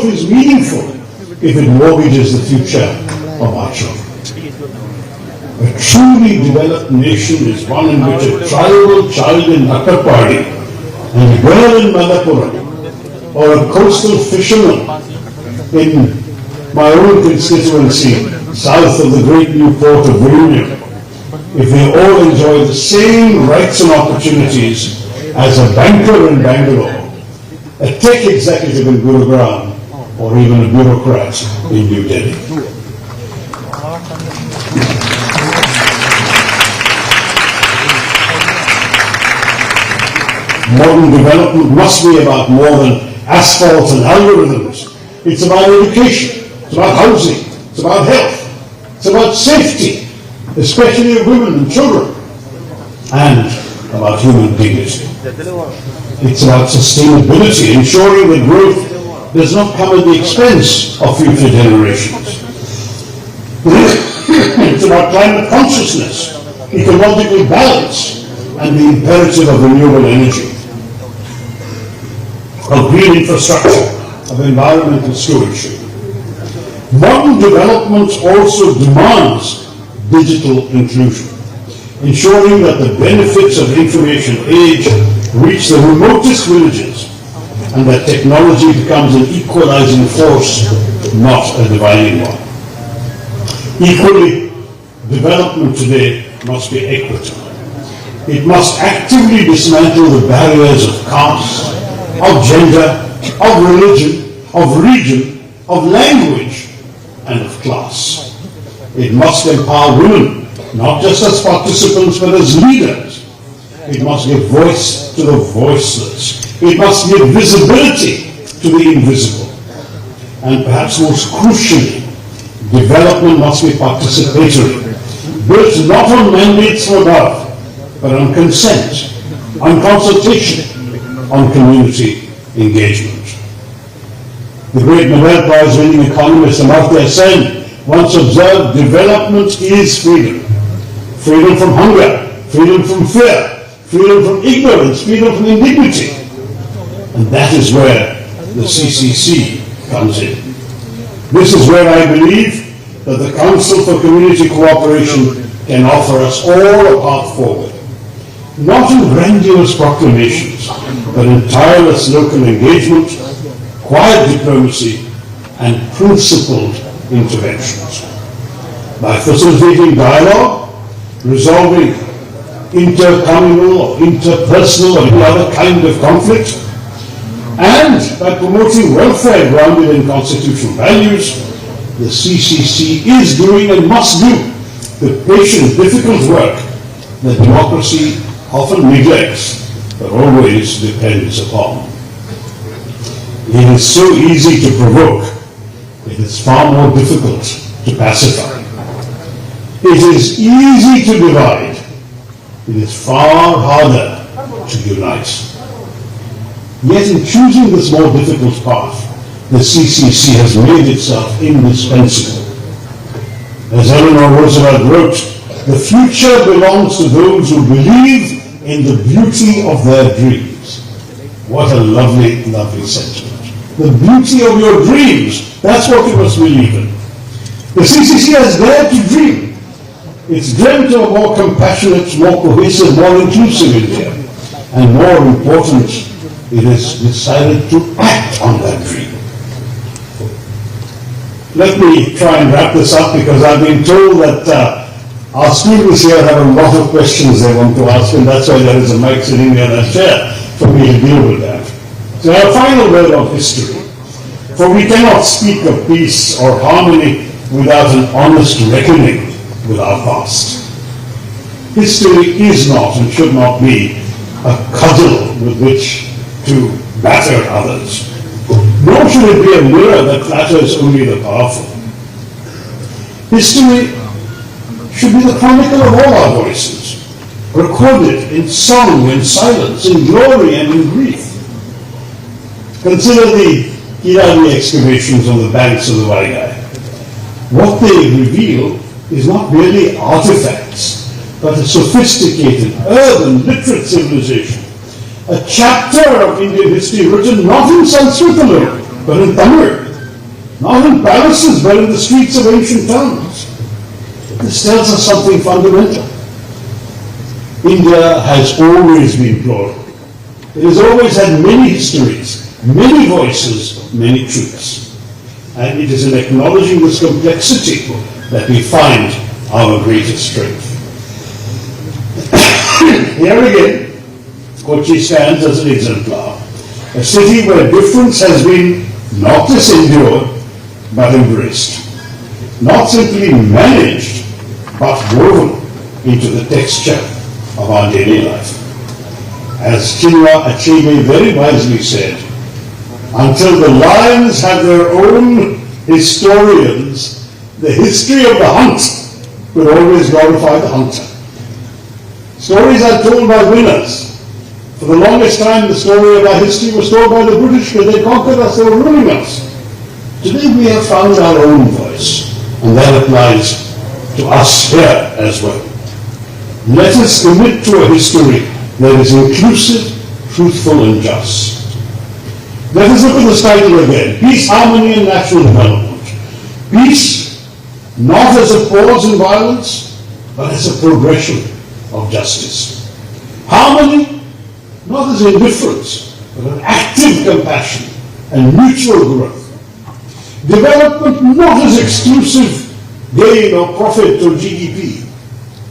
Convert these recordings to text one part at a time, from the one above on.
growth is meaningful if it mortgages the future of our children. A truly developed nation is one in which a tribal child in Nakkapadi and a girl in Malappuram, or a coastal fisherman in my own constituency south of the great new port of Virunium, if they all enjoy the same rights and opportunities as a banker in Bangalore, a tech executive in Gurugram, or even a bureaucrat in New Delhi. Modern development must be about more than asphalt and algorithms. It's about education, it's about housing, it's about health, it's about safety, especially of women and children, and about human dignity. It's about sustainability, ensuring that growth does not come at the expense of future generations. It's about climate consciousness, ecological balance, and the imperative of renewable energy, of green infrastructure, of environmental stewardship. Modern development also demands digital inclusion, ensuring that the benefits of information age reach the remotest villages and that technology becomes an equalizing force, not a dividing one. Equally, development today must be equitable. It must actively dismantle the barriers of caste, of gender, of religion, of region, of language, and of class. It must empower women, not just as participants, but as leaders. It must give voice to the voiceless. It must give visibility to the invisible. And perhaps most crucially, development must be participatory, built not on mandates from above, but on consent, on consultation, on community engagement. The great Nobel Prize winning economist Amartya Sen once observed, development is freedom. Freedom from hunger, freedom from fear, freedom from ignorance, freedom from indignity. And that is where the CCC comes in. This is where I believe that the Council for Community Cooperation can offer us all a path forward. Not in grandiose proclamations, but in tireless local engagement, quiet diplomacy, and principled interventions. By facilitating dialogue, resolving intercommunal or interpersonal or any other kind of conflict, and by promoting welfare grounded in constitutional values, the CCC is doing and must do the patient, difficult work that democracy often neglects, but always depends upon. It is so easy to provoke. It is far more difficult to pacify. It is easy to divide. It is far harder to unite. Yet in choosing this more difficult path, the CCC has made itself indispensable. As Eleanor Roosevelt wrote, the future belongs to those who believe in the beauty of their dreams. What a lovely, lovely sentiment. The beauty of your dreams, that's what you must believe in. The CCC has dared to dream. It's dreamt of a more compassionate, more cohesive, more inclusive India. And more important, it has decided to act on that dream. Let me try and wrap this up because I've been told that our students here have a lot of questions they want to ask, and that's why there is a mic sitting there in a chair for me to deal with that. So our final word of history. For we cannot speak of peace or harmony without an honest reckoning with our past. History is not and should not be a cudgel with which to batter others. Nor should it be a mirror that flatters only the powerful. History should be the chronicle of all our voices, recorded in song, in silence, in glory and in grief. Consider the Kirani excavations on the banks of the Vaigai. What they reveal is not merely artifacts, but a sophisticated, urban, literate civilization. A chapter of Indian history written not in Sanskrit alone, but in Tamil, not in palaces, but in the streets of ancient towns. This tells us something fundamental. India has always been plural. It has always had many histories, many voices, many truths. And it is in acknowledging this complexity that we find our greatest strength. Here again, Kochi stands as an exemplar, a city where difference has been not just endured, but embraced. Not simply managed, but woven into the texture of our daily life. As Chinua Achebe very wisely said, until the lions have their own historians, the history of the hunt will always glorify the hunter. Stories are told by winners. For the longest time, the story of our history was told by the British because they conquered us, they were ruling us. Today we have found our own voice, and that applies to us here as well. Let us commit to a history that is inclusive, truthful, and just. Let us look at this title again: Peace, Harmony, and National Development. Peace, not as a pause in violence, but as a progression of justice. Harmony, not as indifference, but an active compassion and mutual growth. Development, not as exclusive gain or profit or GDP,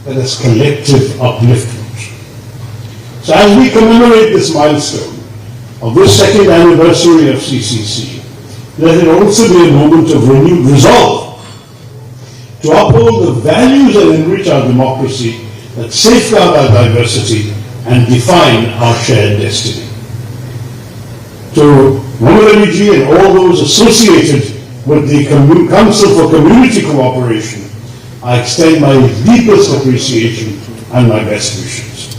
but as collective upliftment. So as we commemorate this milestone of this second anniversary of CCC, let it also be a moment of renewed resolve to uphold the values that enrich our democracy, that safeguard our diversity, and define our shared destiny. To Mamma Ji and all those associated with the Council for Community Cooperation, I extend my deepest appreciation and my best wishes.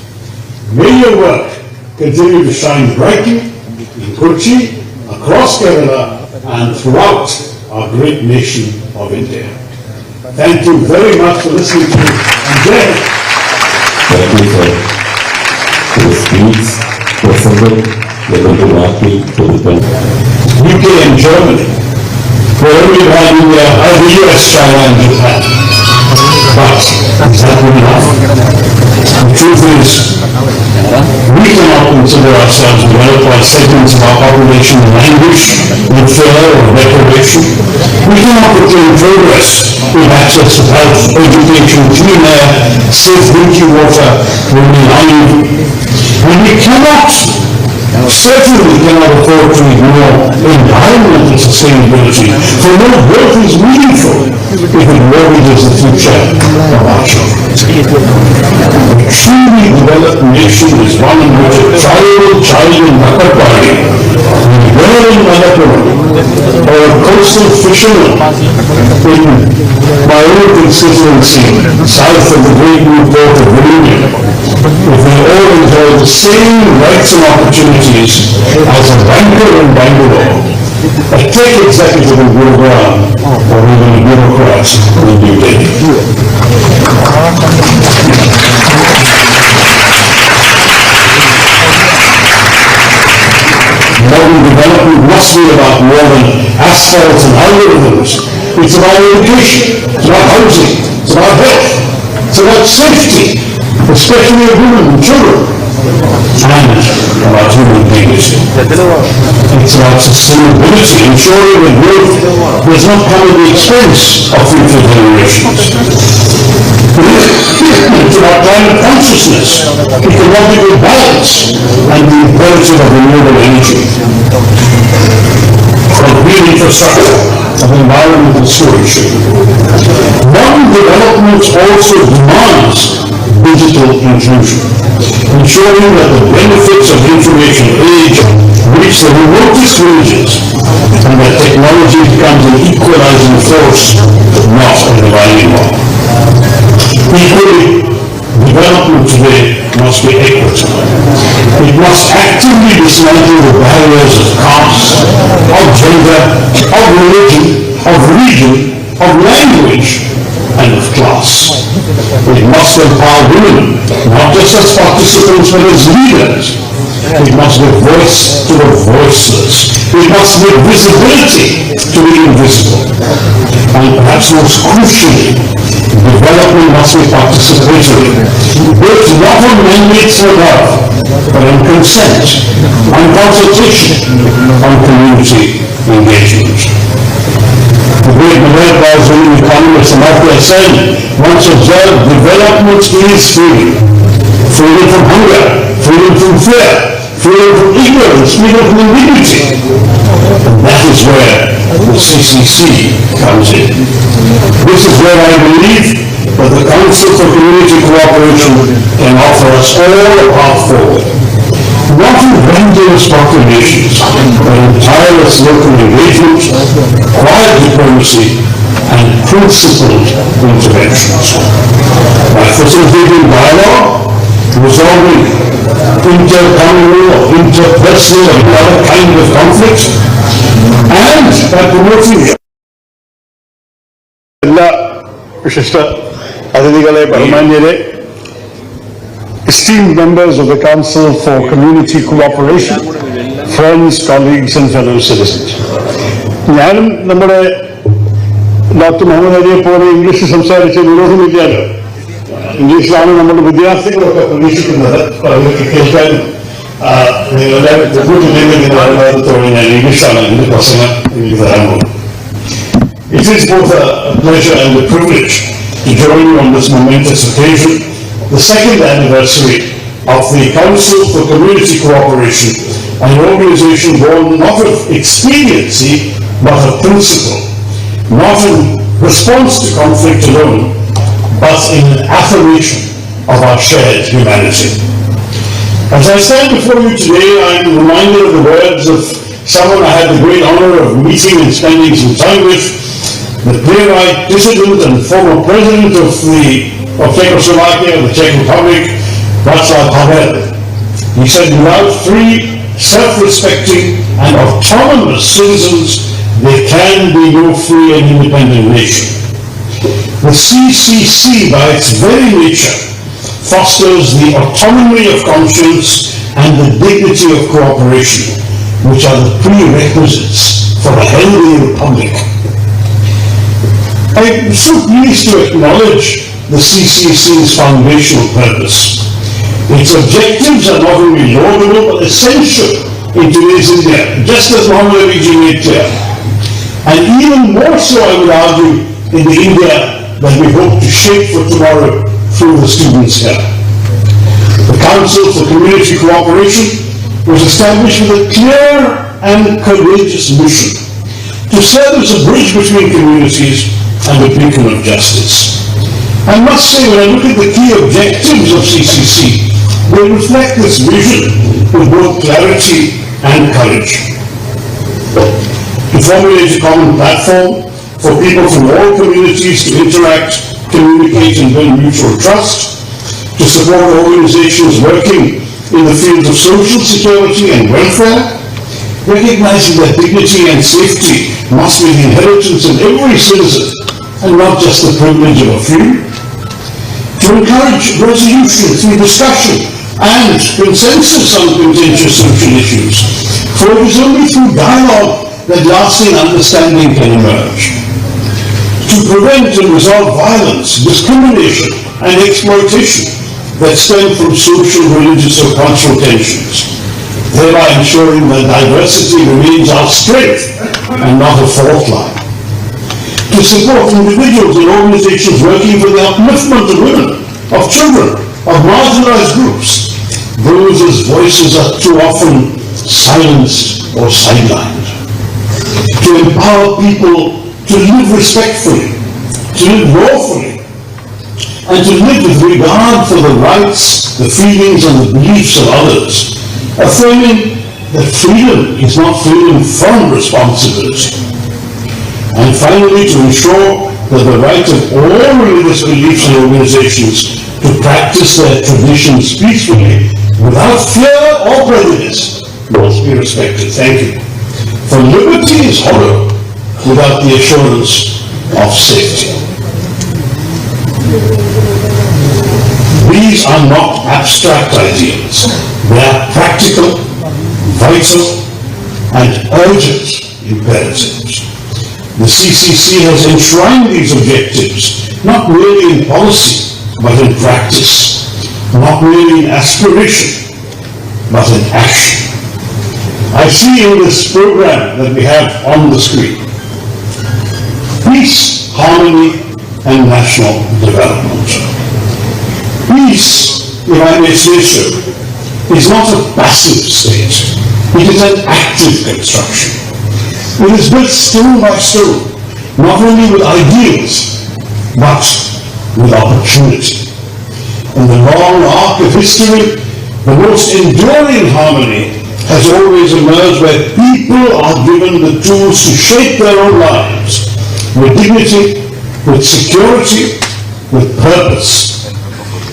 May your work continue to shine brightly in Kochi, across Kerala, and throughout our great nation of India. Thank you very much for listening to me. And Jai. Thank you, sir. The speech presented the Marty to the country. UK and Germany, wherever you have India, the US, China, and Japan. But is that good enough? The truth is, we cannot consider ourselves developed segments of our population in language, in flair, or decoration. We cannot attain progress with access to health, education, clean air, safe drinking water, running. And we certainly cannot afford to ignore environmental sustainability, for no growth is meaningful if it mortgages the future of our children. A truly developed nation is one in which a child in Nakapari, where in Malappuram, or a coastal fisherman in my own constituency, south of the great new port of Virginia, if we all enjoy the same rights and opportunities as a banker in Bangalore, a tech executive in Gurugram, or even a bureaucrat in New Delhi. Modern development must be about more than asphalt and algorithms. It's about education, it's about housing, it's about health, it's about safety, especially of women and children, and about human dignity. It's about sustainability, ensuring that growth does not come at the expense of future generations. It's about climate consciousness, ecological balance, and the imperative of renewable energy, of green infrastructure, of environmental stewardship. Modern development also demands digital inclusion, ensuring that the benefits of the information age reach the remotest regions, and that technology becomes an equalizing force, not a dividing one. Equally, development today must be equitable. It must actively dismantle the barriers of caste, of gender, of religion, of region, of language, and of class. It must empower women, not just as participants, but as leaders. It must give voice to the voiceless. It must give visibility to the invisible. visible. And perhaps most crucially, development must be participatory, built not on mandates for love, but on consent, on consultation, on community engagement. The great Nobel Prize-winning economist Amartya Sen once observed, development is freedom. Freedom from hunger, freedom from fear, freedom from ignorance, freedom from ambiguity. And that is where the CCC comes in. This is where I believe that the Council for Community Cooperation can offer us all a path forward. Not in grandiose proclamations, but in tireless local engagement, quiet diplomacy, and principled interventions. By facilitating dialogue, resolving intercommunal or interpersonal or other kind of conflict, and by promoting എല്ലാ വിശിഷ്ട അതിഥികളെ ബഹുമാന്യരെ, esteemed members of the Council for Community Cooperation, friends, colleagues and fellow citizens. ഞാനും നമ്മുടെ doctor Muhammad അലിയെ പോലെ English സംസാരിച്ച വിരോധമില്ലല്ലോ. ഇംഗ്ലീഷിലാണ് നമ്മുടെ വിദ്യാർത്ഥികളൊക്കെ പ്രതീക്ഷിക്കുന്നത്. അവർക്ക് കേൾക്കാനും ഞാൻ ഇംഗ്ലീഷാണ് ഇതിന്റെ പ്രസംഗം എനിക്ക് തരാൻ പോകുന്നത്. It is both a pleasure and a privilege to join you on this momentous occasion, the second anniversary of the Council for Community Cooperation, an organization born not of expediency but of principle, not in response to conflict alone, but in affirmation of our shared humanity. As I stand before you today, I am reminded of the words of someone I had the great honor of meeting and spending some time with, the playwright, dissident and former president of Czechoslovakia, the Czech Republic, Václav Havel. He said, without free, self-respecting and autonomous citizens, there can be no free and independent nation. The CCC, by its very nature, fosters the autonomy of conscience and the dignity of cooperation, which are the prerequisites for a healthy republic. I am so pleased to acknowledge the CCC's foundational purpose. Its objectives are not only laudable but essential in today's India, just as Muhammad Ali ji made clear. And even more so, I would argue, in the India that we hope to shape for tomorrow through the students here. The Council for Community Cooperation was established with a clear and courageous mission to serve as a bridge between communities and a beacon of justice. I must say, when I look at the key objectives of CCC, they reflect this vision with both clarity and courage. To formulate a common platform for people from all communities to interact, communicate and build mutual trust, to support organizations working in the fields of social security and welfare, recognizing that dignity and safety must be the inheritance of every citizen and not just the privilege of a few, to encourage resolution through discussion and consensus on contentious social issues, for it is only through dialogue that lasting understanding can emerge. To prevent and resolve violence, discrimination and exploitation that stem from social, religious or cultural tensions, thereby ensuring that diversity remains our strength and not a fault line. To support individuals and organizations working for the upliftment of women, of children, of marginalized groups, those whose voices are too often silenced or sidelined. To empower people to live respectfully, to live lawfully, and to live with regard for the rights, the feelings and the beliefs of others, affirming that freedom is not freedom from responsibility. And finally, to ensure that the right of all religious beliefs and organizations to practice their traditions peacefully, without fear or prejudice, must be respected. Thank you. For liberty is hollow without the assurance of safety. These are not abstract ideals. They are practical, vital, and urgent imperatives. The CCC has enshrined these objectives, not merely in policy, but in practice, not merely in aspiration, but in action. I see in this program that we have on the screen, peace, harmony, and national development. Peace, if I may say so, is not a passive state. It is an active construction. It is built stone by stone, not only with ideals, but with opportunity. In the long arc of history, the most enduring harmony has always emerged where people are given the tools to shape their own lives with dignity, with security, with purpose.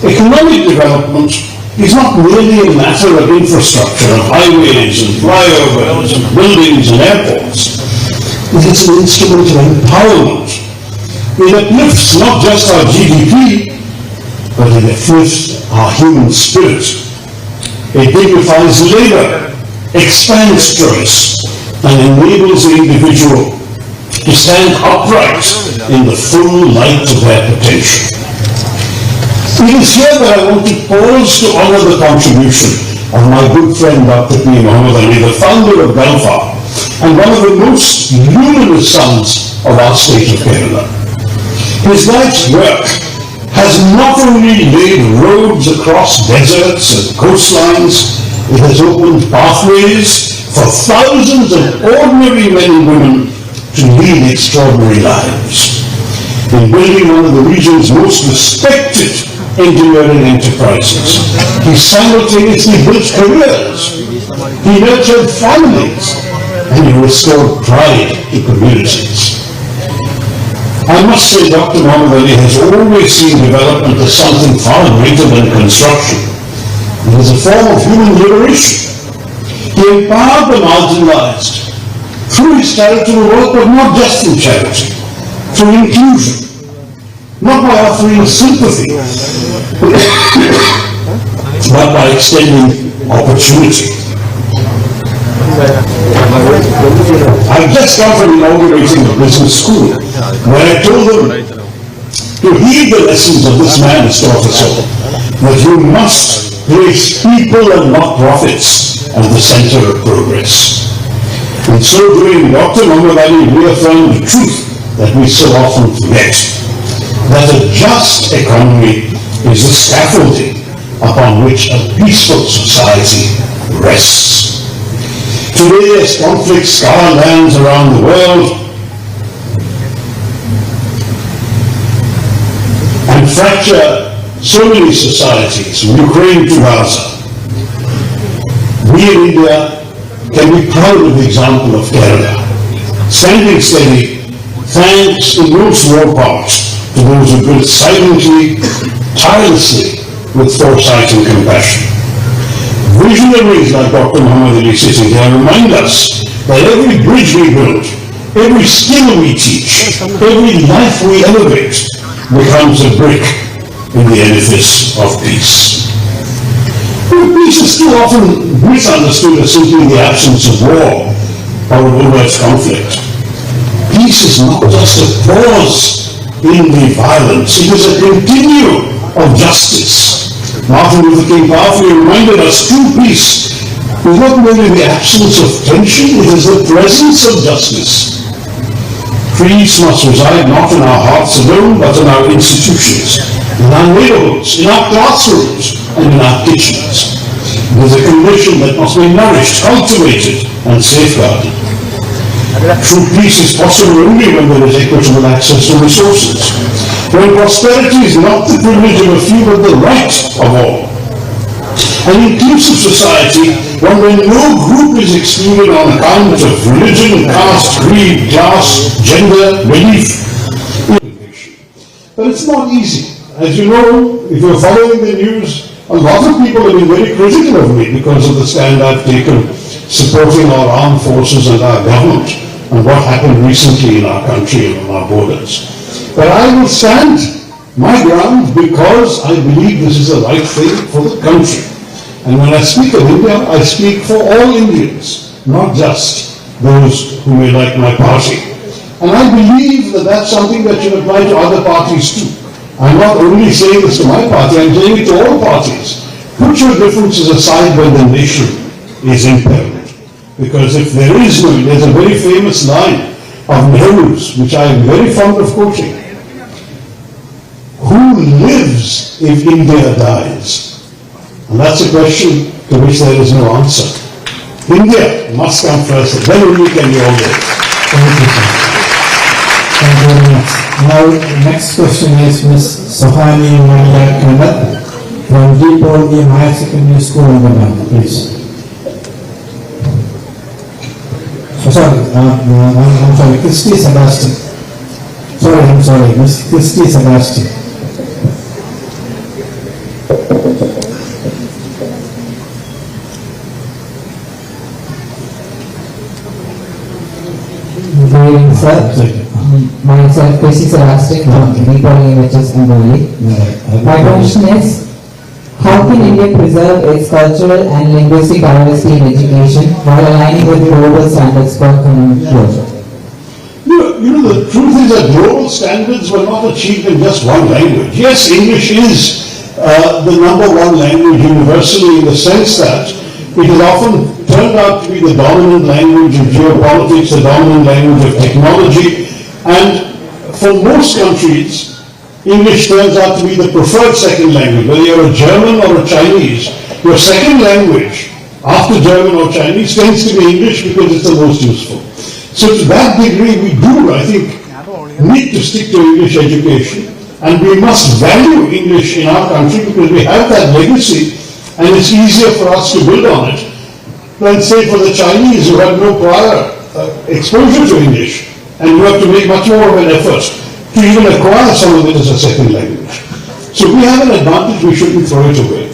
Economic development is not merely a matter of infrastructure, of highways and flyovers and buildings and airports. It is an instrument of empowerment. It uplifts not just our GDP, but it uplifts our human spirit. It dignifies labor, expands choice, and enables the individual to stand upright in the full light of their potential. It is here that I want to pause to honor the contribution of my good friend Dr. P. Muhammad Ali, the founder of Galfa, and one of the most luminous sons of our state of Kerala. His life's work has not only laid roads across deserts and coastlines, it has opened pathways for thousands of ordinary men and women to lead extraordinary lives. In building one of the region's most respected engineering enterprises, he simultaneously built careers, he nurtured families, and he restored pride to communities. I must say Dr. Muhammad Ali has always seen development as something far greater than construction. It is a form of human liberation. He empowered the marginalized through his charitable work, but not just through charity, through inclusion, not by offering sympathy, but by extending opportunity. I've just come from inaugurating a business school where I told them to heed the lessons of this man has taught us all, that you must place people and not profits at the center of progress. In so doing, Dr. Muhammad Ali reaffirmed the truth that we so often forget, that a just economy is the scaffolding upon which a peaceful society rests. Today, as conflicts scar lands around the world and fracture so many societies, from Ukraine to Gaza, we in India can be proud of the example of Kerala, standing steady, thanks in no small part to those who built silently, tirelessly, with foresight and compassion. Visionaries like Dr. Muhammad Ali sitting here remind us that every bridge we build, every skill we teach, every life we elevate becomes a brick in the edifice of peace. But peace is too often misunderstood as simply the absence of war or of overt conflict. Peace is not just a pause in the violence, it is a continuum of justice. Martin Luther King powerfully reminded us true peace is not merely the absence of tension, it is the presence of justice. Peace must reside not in our hearts alone, but in our institutions, in our neighborhoods, in our classrooms, and in our kitchens. It is a condition that must be nourished, cultivated, and safeguarded. True peace is possible only when there is equitable access to resources, when prosperity is not the privilege of a few but the right of all. An inclusive society, one where no group is excluded on account of religion, caste, creed, class, gender, belief. But it's not easy. As you know, if you're following the news, a lot of people have been very critical of me because of the stand I've taken supporting our armed forces and our government and what happened recently in our country and on our borders. But I will stand my ground because I believe this is the right thing for the country. And when I speak of India, I speak for all Indians, not just those who may like my party. And I believe that that's something that should apply to other parties too. I'm not only saying this to my party, I'm saying it to all parties. Put your differences aside when the nation is imperiled. Because if there is no, there's a very famous line of Nehru's, which I am very fond of quoting. Who lives if India dies? And that's a question to which there is no answer. India must come first, and then only can we all live. Thank you, sir. Thank you very much. Now, the next question is Ms. Sohani Mania Kandat from Depot Higher Secondary School in Bangalore, please. I'm sorry, Christy Sebastian. I'm sorry, Miss Christy Sebastian. Good evening, sir. Myself, Christy Sebastian from Depot HS and Bali. My question is, how can India preserve its cultural and linguistic diversity in education while aligning with global standards for economic growth? You know, the truth is that global standards were not achieved in just one language. Yes, English is the number one language universally in the sense that it has often turned out to be the dominant language in geopolitics, the dominant language of technology, and for most countries, English turns out to be the preferred second language. Whether you're a German or a Chinese, your second language after German or Chinese tends to be English because it's the most useful. So to that degree, we do, I think, need to stick to English education, and we must value English in our country because we have that legacy, and it's easier for us to build on it than say for the Chinese who had no prior exposure to English, and you have to make much more of an effort to even acquire some of it as a second language. So we have an advantage, we shouldn't throw it away.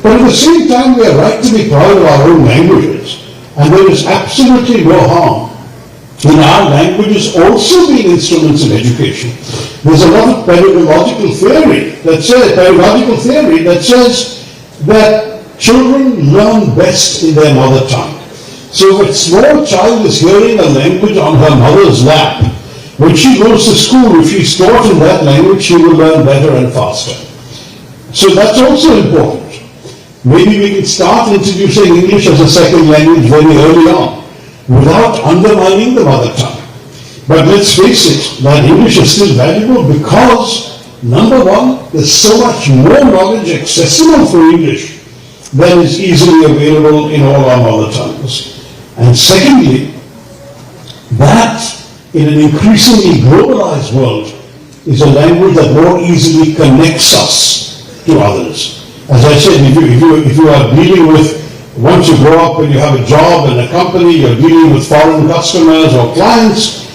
But at the same time, we are right to be proud of our own languages, and there is absolutely no harm in our languages also being instruments of education. There's a lot of pedagogical theory that says that children learn best in their mother tongue. So if a small child is hearing a language on her mother's lap, when she goes to school, if she's taught in that language, she will learn better and faster. So that's also important. Maybe we can start introducing English as a second language very early on, without undermining the mother tongue. But let's face it, that English is still valuable because, number one, there's so much more knowledge accessible for English than is easily available in all our mother tongues. And secondly, that in an increasingly globalized world is a language that more easily connects us to others. As I said, if you are dealing with, once you grow up and you have a job in a company, you're dealing with foreign customers or clients,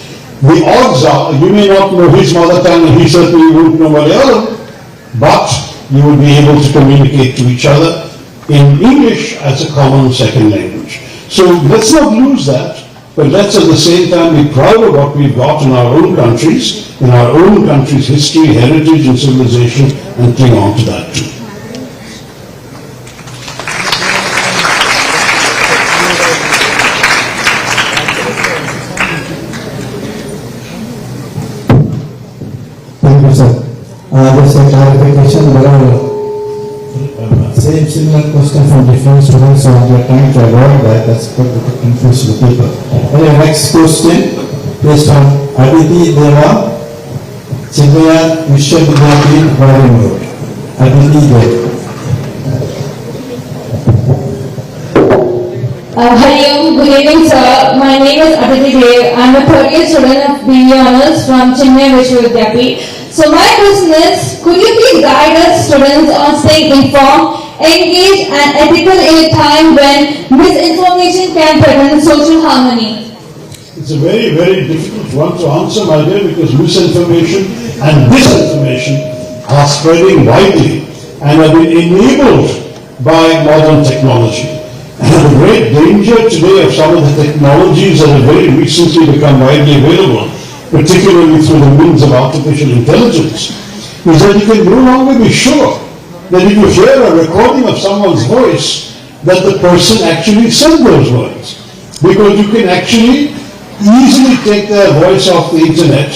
the odds are you may not know his mother tongue and he certainly won't know the other, but you will be able to communicate to each other in English as a common second language. So let's not lose that, but let's at the same time be proud of what we've got in our own countries, in our own country's history, heritage and civilization, and cling on to that too. Thank you, sir. Just a clarification, there are similar question from different students, so we are trying to avoid that. That's going to confuse the people. Okay, next question is from Aditi Deva, Chennaya Vishwavidyalaya, Bangalore. Aditi Deva. Hello, good evening, sir. My name is Aditi Dev. I am a 30th student of BE Honours from Chennaya Vishwavidyalaya. So my question is, could you please guide us students on staying informed, engaged and ethical in a time when misinformation can threaten social harmony? It's a very, very difficult one to answer, my dear, because misinformation and disinformation are spreading widely and have been enabled by modern technology. And the great danger today of some of the technologies that have very recently become widely available, particularly through the means of artificial intelligence, is that you can no longer be sure that if you hear a recording of someone's voice, that the person actually said those words. Because you can actually easily take their voice off the internet,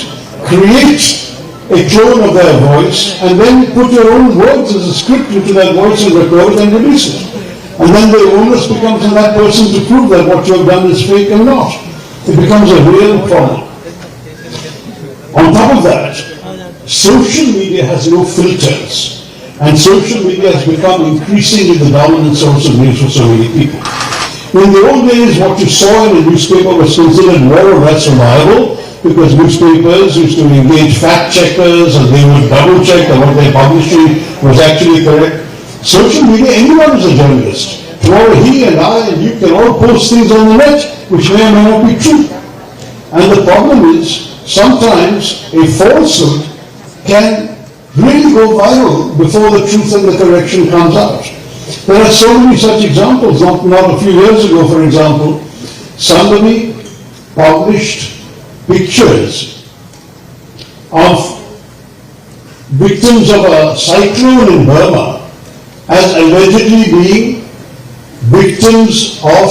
create a clone of their voice, and then put your own words as a script into that voice and record it and release it. And then the onus becomes on that person to prove that what you have done is fake and not. It becomes a real problem. On top of that, social media has no filters, and social media has become increasingly the dominant source of news for so many people. In the old days, what you saw in a newspaper was considered more or less reliable, because newspapers used to engage fact checkers and they would double check that what they're publishing was actually correct. Social media, anyone is a journalist. Tomorrow he and I and you can all post things on the net which may or may not be true. And the problem is, sometimes a falsehood can really go viral before the truth and the correction comes out. There are so many such examples. Not a few years ago, for example, somebody published pictures of victims of a cyclone in Burma as allegedly being victims of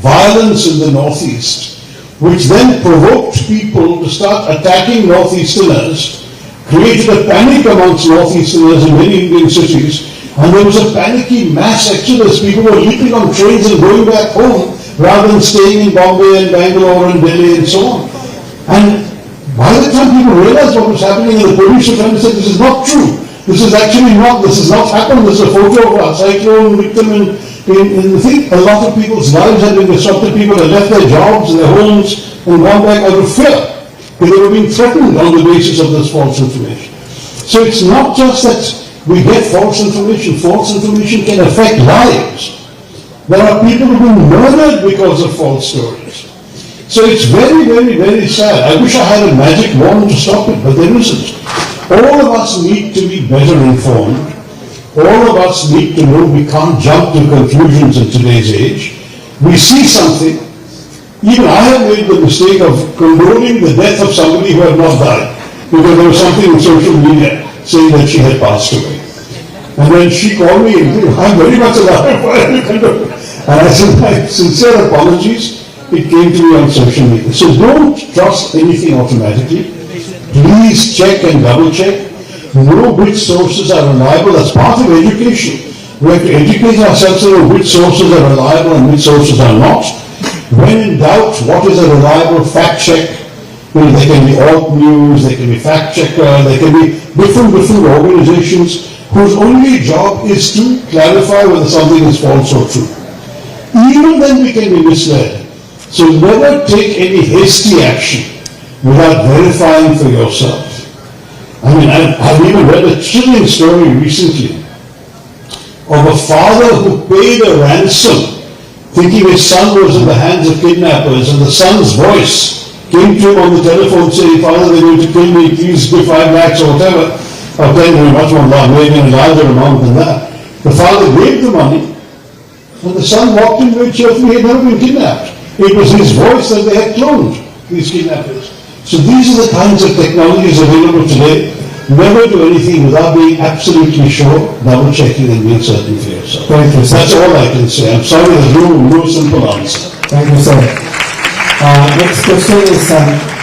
violence in the Northeast, which then provoked people to start attacking Northeasterners, created a panic amongst Northeasterners in many Indian cities, and there was a panicky mass exodus. People were leaping on trains and going back home rather than staying in Bombay and Bangalore and Delhi and so on. And by the time people realized what was happening, the police were trying to say, this is not true. This is not happened. This is a photo of a cyclone victim in the thing. A lot of people's lives had been disrupted. People had left their jobs, their homes, and gone back out of fear. They were being threatened on the basis of this false information. So it's not just that we get false information. False information can affect lives. There are people who have been murdered because of false stories. So it's very, very, very sad. I wish I had a magic wand to stop it, but there isn't. All of us need to be better informed. All of us need to know we can't jump to conclusions in today's age. We see something. Even I have made the mistake of condoning the death of somebody who had not died, because there was something in social media saying that she had passed away. And when she called me, I'm very much alive, why are you condoning? And I said, my sincere apologies. It came to me on social media. So don't trust anything automatically. Please check and double check. Know which sources are reliable. That's part of education. We have to educate ourselves to know which sources are reliable and which sources are not. When in doubt, what is a reliable fact check? They can be alt news, they can be fact checker, they can be different organizations whose only job is to clarify whether something is false or true. Even then we can be misled. So never take any hasty action without verifying for yourself. I mean, I've even read a chilling story recently of a father who paid a ransom thinking his son was in the hands of kidnappers, and the son's voice came to him on the telephone saying, Father, they're going to kill me, please give 5 lakhs or whatever. Or 10, much more, maybe a larger amount than that. The father gave the money, and the son walked in very cheerfully. He had never been kidnapped. It was his voice that they had cloned, these kidnappers. So these are the kinds of technologies available today. Never do anything without being absolutely sure, double checking and being certain for yourself. Thank you, sir. That's all I can say. I'm sorry there's no simple answer. Thank you, sir. Next question is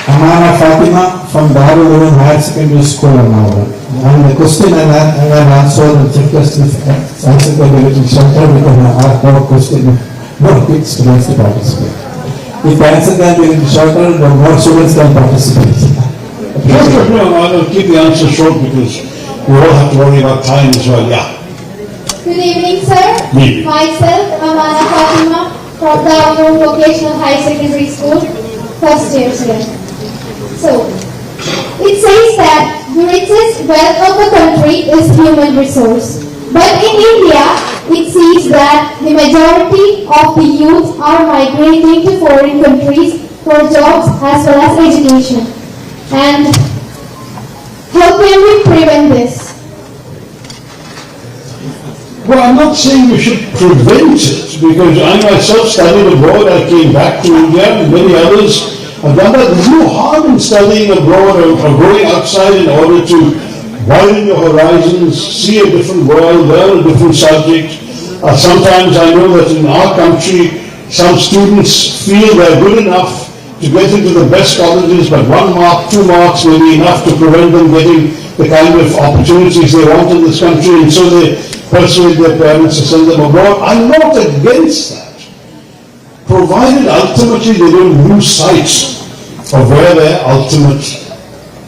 Amana Fatima from Darul Ulum Higher Secondary School in Nagpur. And the question I have answered, the chief justice answered a little shorter because I have no question, no quick students to participate. If I answer that a little shorter, the more students can participate. No, I'll keep the answer short because we all have to worry about time as well. Yeah. Good evening, sir. Good evening. Myself, Amana Fatima from the Darul Vocational High Secondary School, first year student. So, it says that the richest wealth of the country is human resource. But in India, it seems that the majority of the youth are migrating to foreign countries for jobs as well as education. And how can we prevent this? Well, I'm not saying we should prevent it, because I myself studied abroad. I came back to India, and many others have done that. There's no harm in studying abroad or going outside in order to widen your horizons, see a different world, learn a different subject. Sometimes I know that in our country, some students feel they're good enough to get into the best colleges, but 1 mark, 2 marks may be enough to prevent them getting the kind of opportunities they want in this country, and so they persuade their parents to send them abroad. I'm not against that, provided ultimately they don't lose sight of where their ultimate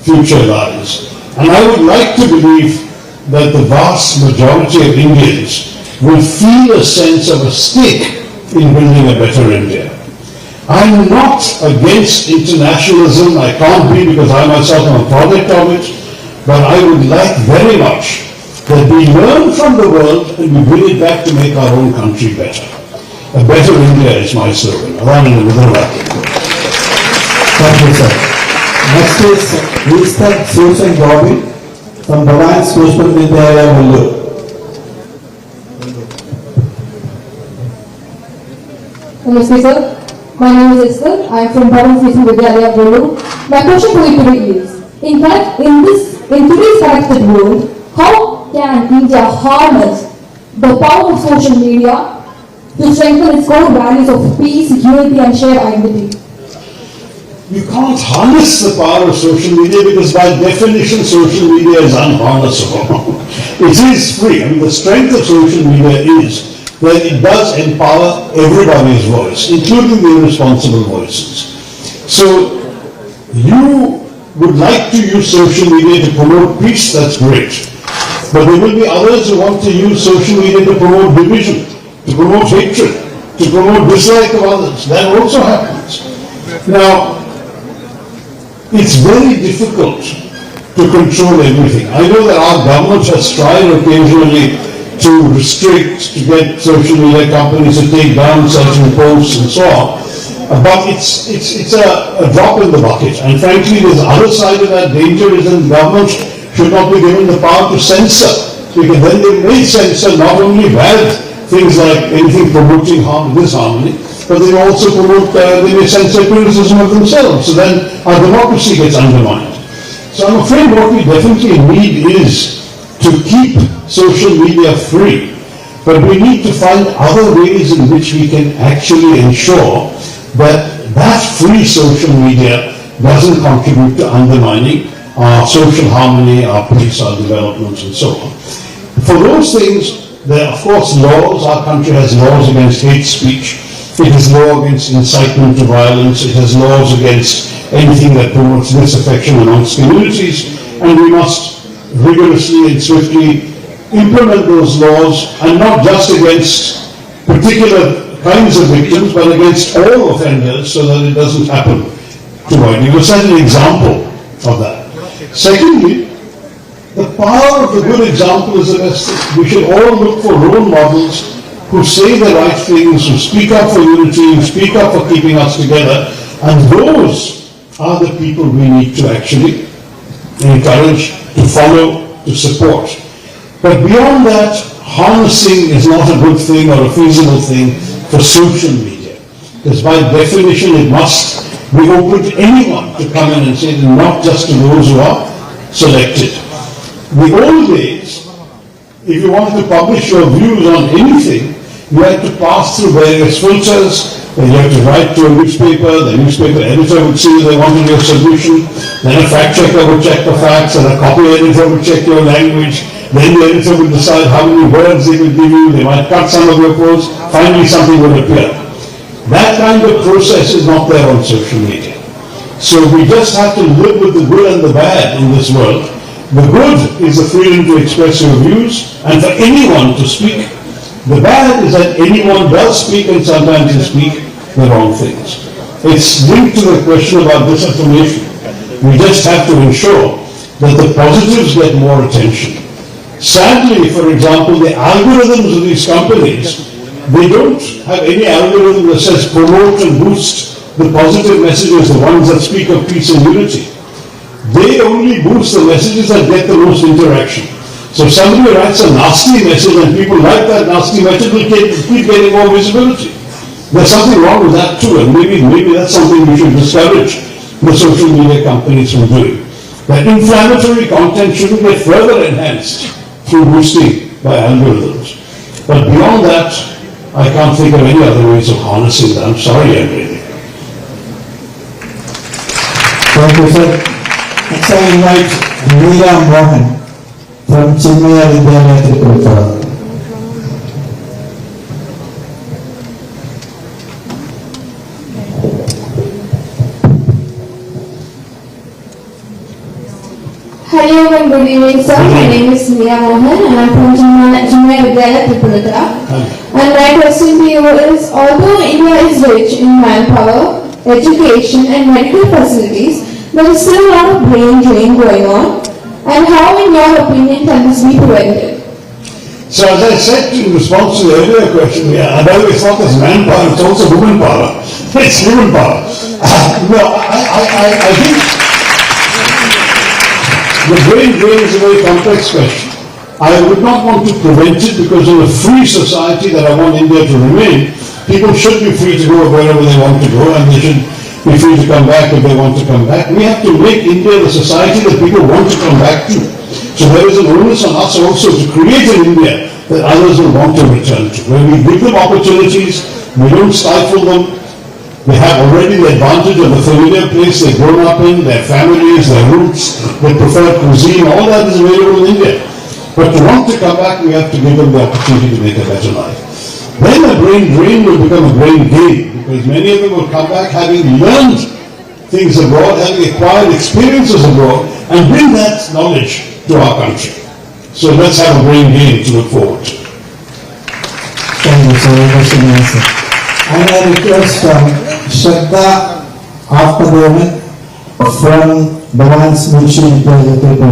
future lies. And I would like to believe that the vast majority of Indians will feel a sense of a stake in building a better India. I'm not against internationalism. I can't be, because I myself am a product of it, but I would like very much that we learn from the world and we bring it back to make our own country better. A better India is my slogan. Thank you, sir. Next is Mr. Susan Bobby from Bhavan Social Media Vellore. Namaste, sir. My name is Esther. I am from Bhavan Social Media Vellore. My question for you today is, in today's connected world, how can India harness the power of social media to strengthen its core values of peace, unity and shared identity? You can't harness the power of social media because by definition social media is unharnessable. It is free. I mean, the strength of social media is that it does empower everybody's voice, including the irresponsible voices. So you would like to use social media to promote peace, that's great. But there will be others who want to use social media to promote division, to promote hatred, to promote dislike of others. That also happens. Now, it's very difficult to control everything. I know that our government has tried occasionally to restrict, to get social media companies to take down certain posts and so on. But it's a drop in the bucket. And frankly, the other side of that danger is that government should not be given the power to censor. Because then they may censor not only bad things like anything promoting disharmony, but they also promote, they may censor criticism of themselves. So then our democracy gets undermined. So I'm afraid what we definitely need is to keep social media free. But we need to find other ways in which we can actually ensure that that free social media doesn't contribute to undermining our social harmony, our peace, our development, and so on. For those things, there are of course laws. Our country has laws against hate speech. It has law against incitement to violence. It has laws against anything that promotes disaffection amongst communities. And we must rigorously and swiftly implement those laws, and not just against particular kinds of victims, but against all offenders, so that it doesn't happen too widely. We'll set an example of that. Secondly, the power of the good example is the best thing. We should all look for role models who say the right things, who speak up for unity, who speak up for keeping us together, and those are the people we need to actually encourage, to follow, to support. But beyond that, harnessing is not a good thing or a feasible thing for social media. Because by definition it must be open to anyone to come in and say it, not just to those who are selected. The old days, if you wanted to publish your views on anything, you had to pass through various filters, then you had to write to a newspaper, the newspaper editor would see they wanted your solution, then a fact checker would check the facts, and a copy editor would check your language, then the editor would decide how many words they would give you, they might cut some of your posts, finally something would appear. That kind of process is not there on social media. So we just have to live with the good and the bad in this world. The good is the freedom to express your views and for anyone to speak. The bad is that anyone does speak and sometimes they speak the wrong things. It's linked to the question about disinformation. We just have to ensure that the positives get more attention. Sadly, for example, the algorithms of these companies, they don't have any algorithm that says promote and boost the positive messages, the ones that speak of peace and unity. They only boost the messages that get the most interaction. So if somebody writes a nasty message and people like that nasty message, will keep getting more visibility. There's something wrong with that too, and maybe that's something we should discourage the social media companies from doing. That inflammatory content shouldn't get further enhanced through boosting by algorithms. But beyond that, I can't think of any other ways of harnessing that. I'm sorry, Emily. Thank you, sir. Next I invite Meera Mohan from Chinmaya Vidyalaya Tripura. Hello and good evening, sir. My name is Meera Mohan and I'm from Chinmaya Vidyalaya Tripura. And my question to you is, although India is rich in manpower, education and medical facilities, there is still a lot of brain drain going on. And how, in your opinion, can this be prevented? So as I said in response to the earlier question, and by the way, it's not just manpower, it's also woman power. It's human power. I think the brain drain is a very complex question. I would not want to prevent it because in a free society that I want India to remain, people should be free to go wherever they want to go and they should be free to come back if they want to come back. We have to make India the society that people want to come back to. So there is an onus on us also to create an India that others will want to return to. When we give them opportunities, we don't stifle them. They have already the advantage of the familiar place they've grown up in, their families, their roots, their preferred cuisine, all that is available in India. But to want to come back, we have to give them the opportunity to make a better life. Then the brain drain will become a brain gain, because many of them will come back having learned things abroad, having acquired experiences abroad, and bring that knowledge to our country. So let's have a brain gain to look forward to. Thank you, sir. Answer. And I request Shraddha Aftadevan from Bhavan's Mushi Tripura.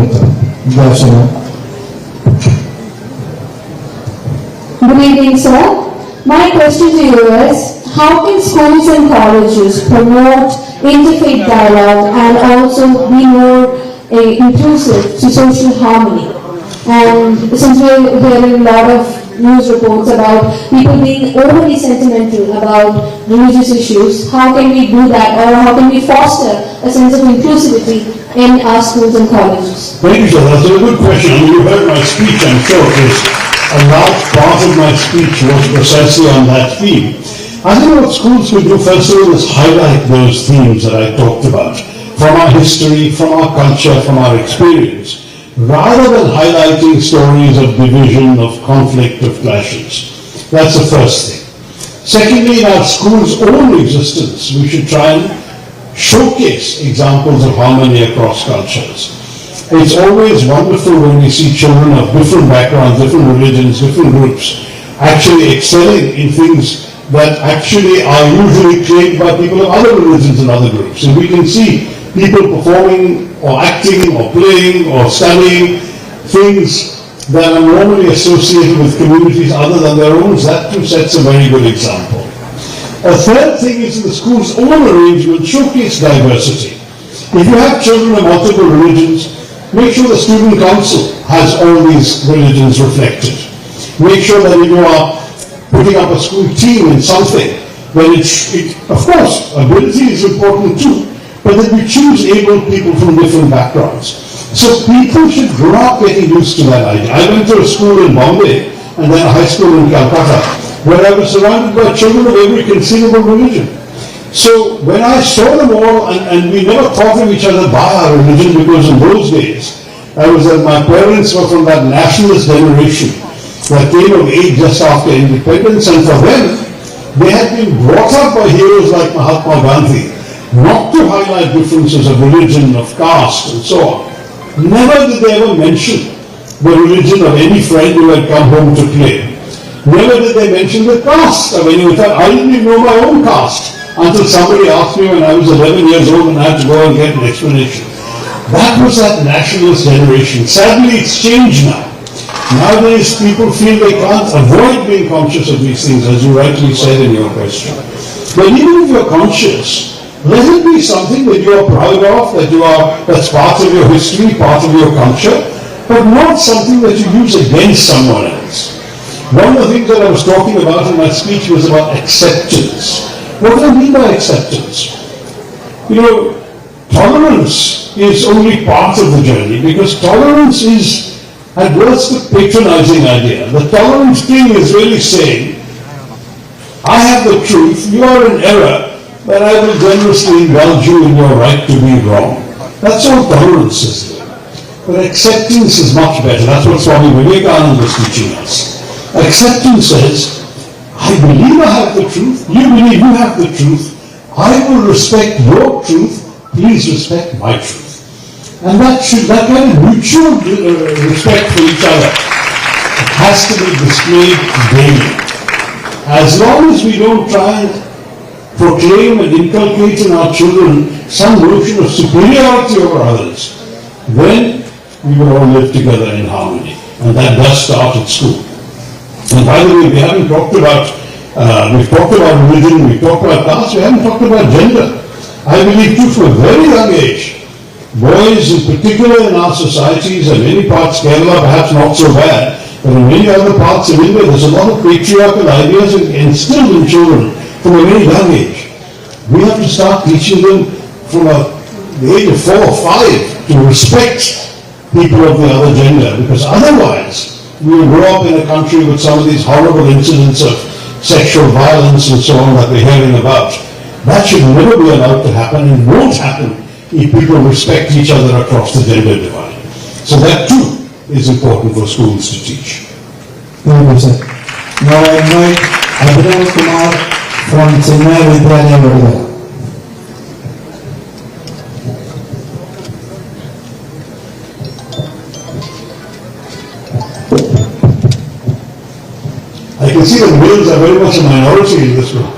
Good evening, sir. My question to you is, how can schools and colleges promote interfaith dialogue and also be more inclusive to social harmony? And since we're hearing a lot of news reports about people being overly sentimental about religious issues, how can we do that, or how can we foster a sense of inclusivity in our schools and colleges? Thank you, sir. That's a good question. I mean, you heard my speech, I'm sure, because a large part of my speech was precisely on that theme. I think what schools could do first of all is highlight those themes that I talked about, from our history, from our culture, from our experience, rather than highlighting stories of division, of conflict, of clashes. That's the first thing. Secondly, in our school's own existence, we should try and showcase examples of harmony across cultures. It's always wonderful when we see children of different backgrounds, different religions, different groups, actually excelling in things that actually are usually claimed by people of other religions and other groups. And we can see people performing or acting or playing or studying things that are normally associated with communities other than their own. That too sets a very good example. A third thing is in the school's own arrangement, showcase diversity. If you have children of multiple religions, make sure the student council has all these religions reflected. Make sure that if you are putting up a school team in something, then of course, ability is important too, but that we choose able people from different backgrounds. So people should grow up getting used to that idea. I went to a school in Bombay and then a high school in Calcutta where I was surrounded by children of every conceivable religion. So when I saw them all, and we never thought of each other by our religion, because in those days, my parents were from that nationalist generation that came of age just after independence, and for them, they had been brought up by heroes like Mahatma Gandhi, not to highlight differences of religion, of caste, and so on. Never did they ever mention the religion of any friend who had come home to play. Never did they mention the caste of anyone. In fact, I didn't even know my own caste until somebody asked me when I was 11 years old and I had to go and get an explanation. That was that nationalist generation. Sadly, it's changed now. Nowadays, people feel they can't avoid being conscious of these things, as you rightly said in your question. But even if you're conscious, let it be something that you are proud of, that's part of your history, part of your culture, but not something that you use against someone else. One of the things that I was talking about in my speech was about acceptance. What do I mean by acceptance? You know, tolerance is only part of the journey, because tolerance is at worst a patronizing idea. The tolerance thing is really saying, I have the truth, you are in error, but I will generously indulge you in your right to be wrong. That's all tolerance is there. But acceptance is much better. That's what Swami Vivekananda was teaching us. Acceptance says, I believe I have the truth, you believe you have the truth, I will respect your truth, please respect my truth. And that kind of mutual respect for each other has to be displayed daily. As long as we don't try and proclaim and inculcate in our children some notion of superiority over others, then we will all live together in harmony. And that does start at school. And by the way, we haven't talked about, we've talked about religion, we've talked about caste, we haven't talked about gender. I believe too, from a very young age, boys in particular in our societies and many parts, Kerala perhaps not so bad, but in many other parts of India, there's a lot of patriarchal ideas instilled in children from a very young age. We have to start teaching them from the age of 4 or 5 to respect people of the other gender, because otherwise we will grow up in a country with some of these horrible incidents of sexual violence and so on that we're hearing about. That should never be allowed to happen and won't happen if people respect each other across the gender divide. So that too is important for schools to teach. Thank you, sir. Now I invite Abhinav Kumar from Chennai Vidyalaya, Vadodara. I can see the males are very much a minority in this room.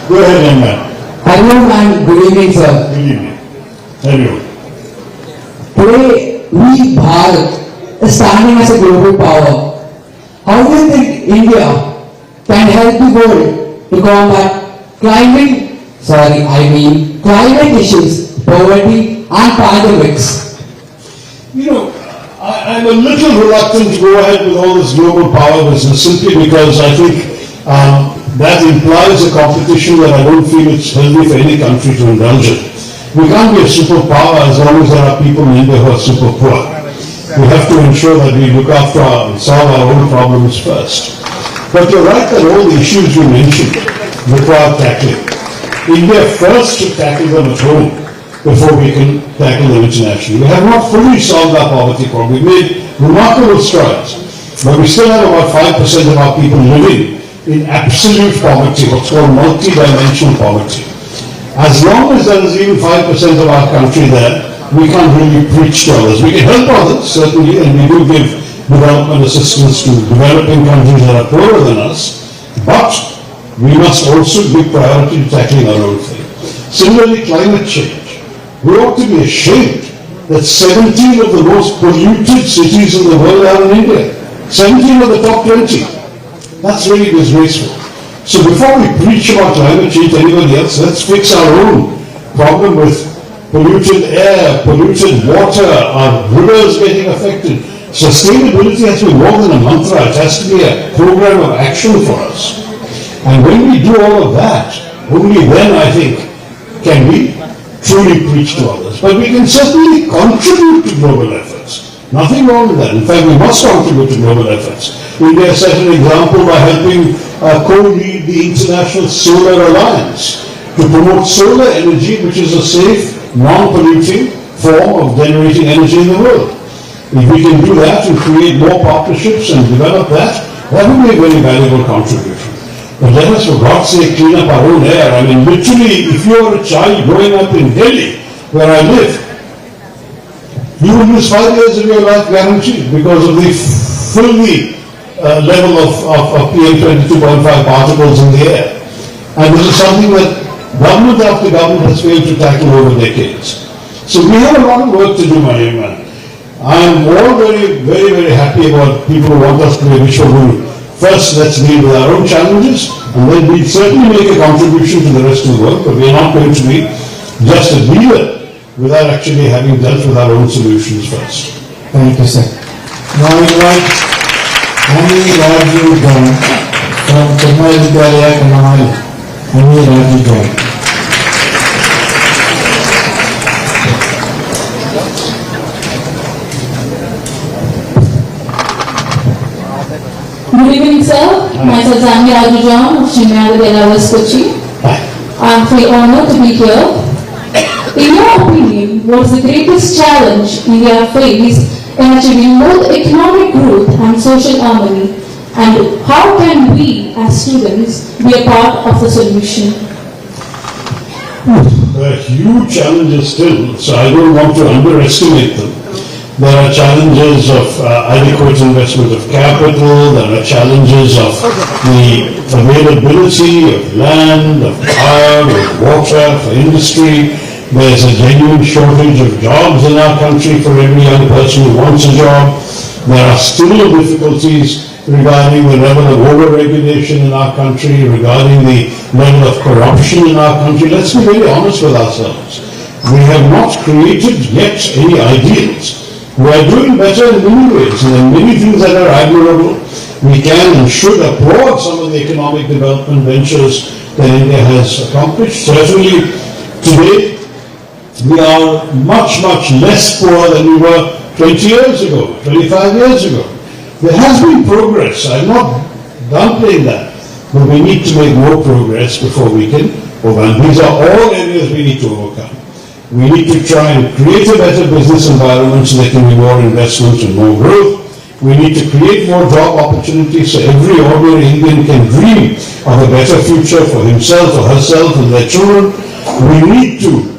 Go ahead, young man. Hello and good evening, sir. Good evening. Hello. Today, we, Bharat, is standing as a global power. How do you think India can help the world to combat climate issues, poverty and pandemics? You know, I'm a little reluctant to go ahead with all this global power business simply because I think that implies a competition that I don't feel it's healthy for any country to indulge in. We can't be a superpower as long as there are people in India who are super poor. We have to ensure that we look after and solve our own problems first. But you're right that all the issues you mentioned require tackling. India first should tackle them at home before we can tackle them internationally. We have not fully solved our poverty problem. We've made remarkable strides, but we still have about 5% of our people living in absolute poverty, what's called multi-dimensional poverty. As long as there is even 5% of our country there, we can't really preach to others. We can help others, certainly, and we do give development assistance to developing countries that are poorer than us, but we must also give priority to tackling our own thing. Similarly, climate change. We ought to be ashamed that 17 of the most polluted cities in the world are in India. 17 of the top 20. That's really disgraceful. So before we preach about climate change to anybody else, let's fix our own problem with polluted air, polluted water, our rivers getting affected. Sustainability has to be more than a mantra. It has to be a program of action for us. And when we do all of that, only then, I think, can we truly preach to others. But we can certainly contribute to global efforts. Nothing wrong with that. In fact, we must contribute to global efforts. India set an example by helping co-lead the International Solar Alliance to promote solar energy, which is a safe, non-polluting form of generating energy in the world. If we can do that and create more partnerships and develop that, that would be a very valuable contribution. But let us, for God's sake, clean up our own air. I mean, literally, if you are a child growing up in Delhi, where I live, you will lose 5 years of your life guaranteed because of the filthy level of PM 22.5 particles in the air. And this is something that government after government has failed to tackle over decades. So we have a lot of work to do, my young man. I am all very, very, very happy about people who want us to be Vishwaguru. First, let's deal with our own challenges, and then we'll certainly make a contribution to the rest of the world, but we are not going to be just a leader without actually having dealt with our own solutions first. Thank you, sir. Now I invite Annie Raju John from Chennai Vidyalaya, Kannamali. Annie Raju John. Good evening, sir. Myself is Annie Raju John of Chennai Vidyalaya, Kochi. I feel honored to be here. In your opinion, what is the greatest challenge India faces in achieving both economic growth and social harmony? And how can we, as students, be a part of the solution? There are huge challenges still, so I don't want to underestimate them. There are challenges of adequate investment of capital, there are challenges of the availability of land, of power, of water, for industry. There's a genuine shortage of jobs in our country for every young person who wants a job. There are still difficulties regarding the level of over-regulation in our country, regarding the level of corruption in our country. Let's be very honest with ourselves. We have not created yet any ideals. We are doing better in many ways, and there are many things that are admirable. We can and should applaud some of the economic development ventures that India has accomplished. Certainly, today, we are much, much less poor than we were 20 years ago, 25 years ago. There has been progress. I'm not downplaying that, but we need to make more progress before we can overcome. These are all areas we need to overcome. We need to try and create a better business environment so there can be more investment and more growth. We need to create more job opportunities so every ordinary Indian can dream of a better future for himself or herself and their children. We need to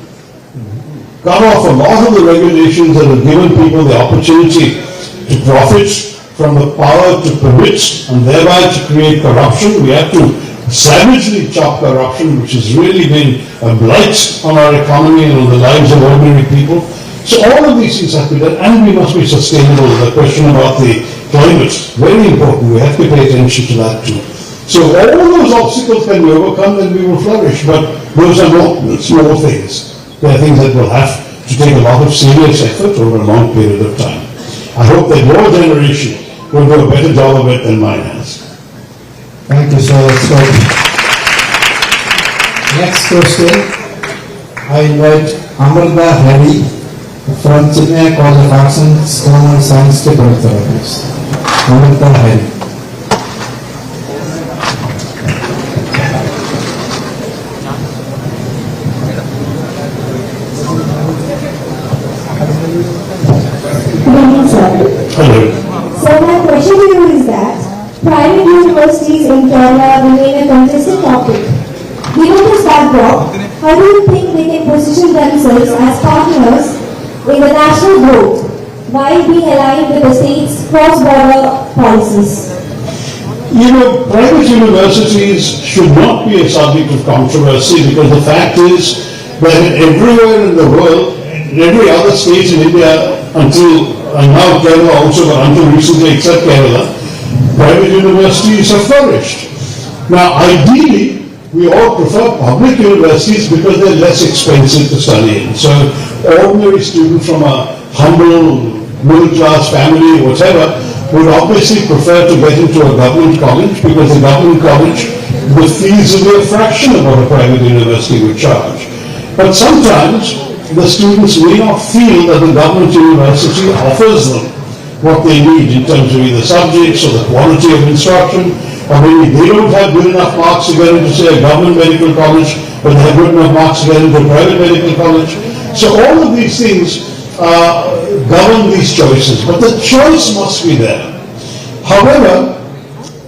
cut off a lot of the regulations that have given people the opportunity to profit from the power to permit and thereby to create corruption. We have to savagely chop corruption, which has really been a blight on our economy and on the lives of ordinary people. So all of these things have to be done, and we must be sustainable. The question about the climate, very important. We have to pay attention to that too. So all those obstacles can be overcome, then we will flourish. But those are not small things. They are things that will have to take a lot of serious effort over a long period of time. I hope that your generation will do a better job of it than mine has. Thank you, sir. Let's go. Next question, I invite Amrita Hari from Chennai College of Arts and Science to Director. Amrita Hari. Good evening, sir. Hello. So my question to you is that private universities in Kerala remain a contested topic. Given this backdrop, how do you think they can position themselves as partners in the national growth while being aligned with the state's cross-border policies? You know, private universities should not be a subject of controversy because the fact is that everywhere in the world, in every other state in India until, and now Kerala also, but until recently except Kerala, private universities have flourished. Now, ideally, we all prefer public universities because they're less expensive to study in. So, ordinary students from a humble, middle-class family, whatever, would obviously prefer to get into a government college because the government college, the fees will be a fraction of what a private university would charge. But sometimes, the students may not feel that the government university offers them what they need in terms of either subjects or the quality of instruction, or maybe they don't have good enough marks to get into, say, a government medical college, but they have good enough marks to get into a private medical college. So all of these things govern these choices, but the choice must be there. However,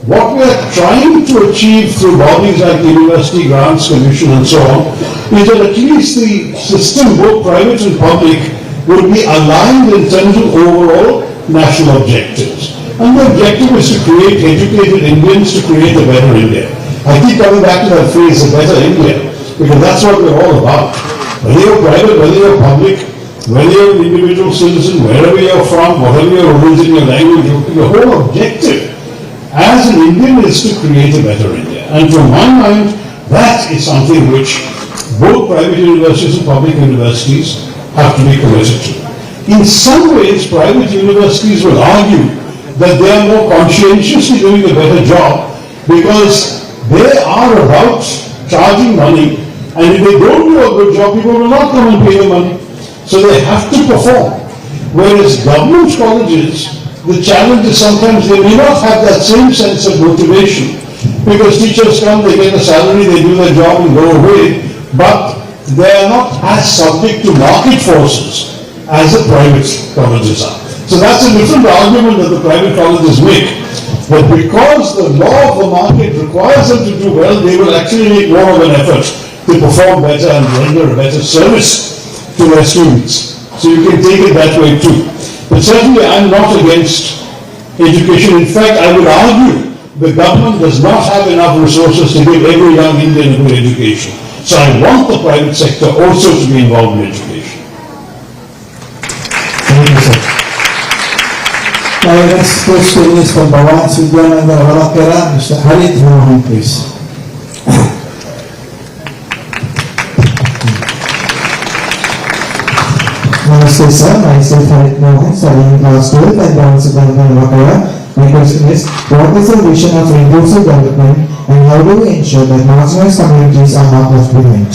what we are trying to achieve through bodies like the University Grants Commission and so on, is that at least the system, both private and public, would be aligned in terms of overall national objectives. And the objective is to create educated Indians to create a better India. I keep coming back to that phrase, a better India, because that's what we're all about. Whether you're private, whether you're public, whether you're an individual citizen, wherever you're from, whatever your origin, your language, your whole objective as an Indian is to create a better India. And from my mind, that is something which both private universities and public universities have to be committed to. In some ways, private universities will argue that they are more conscientiously doing a better job because they are about charging money, and if they don't do a good job, people will not come and pay the money. So they have to perform. Whereas government colleges, the challenge is sometimes they may not have that same sense of motivation because teachers come, they get a salary, they do their job and go away, but they are not as subject to market forces as the private colleges are. So that's a different argument that the private colleges make. But because the law of the market requires them to do well, they will actually make more of an effort to perform better and render a better service to their students. So you can take it that way too. But certainly I'm not against education. In fact, I would argue the government does not have enough resources to give every young Indian a good education. So I want the private sector also to be involved in education. Thank you, sir. Our next question is from Bhavan Vidyananda Ravakera. Mr. Harit Mohan, please. Namaste, sir. Myself Harit Mohan, studying class 12 at Bhavan Vidyananda Ravakera. My question is, what is the vision of inclusive development and how do we ensure that marginalized communities are not left behind?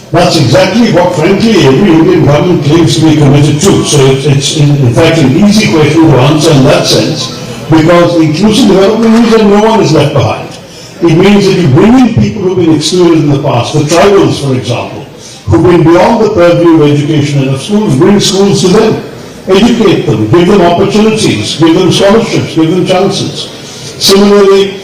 That's exactly what, frankly, every Indian government claims to be committed to. So it's in fact an easy question to answer in that sense, because inclusive development means that no one is left behind. It means that you bring in people who've been excluded in the past, the tribals, for example, who've been beyond the purview of education and of schools, bring schools to them, educate them, give them opportunities, give them scholarships, give them chances. Similarly,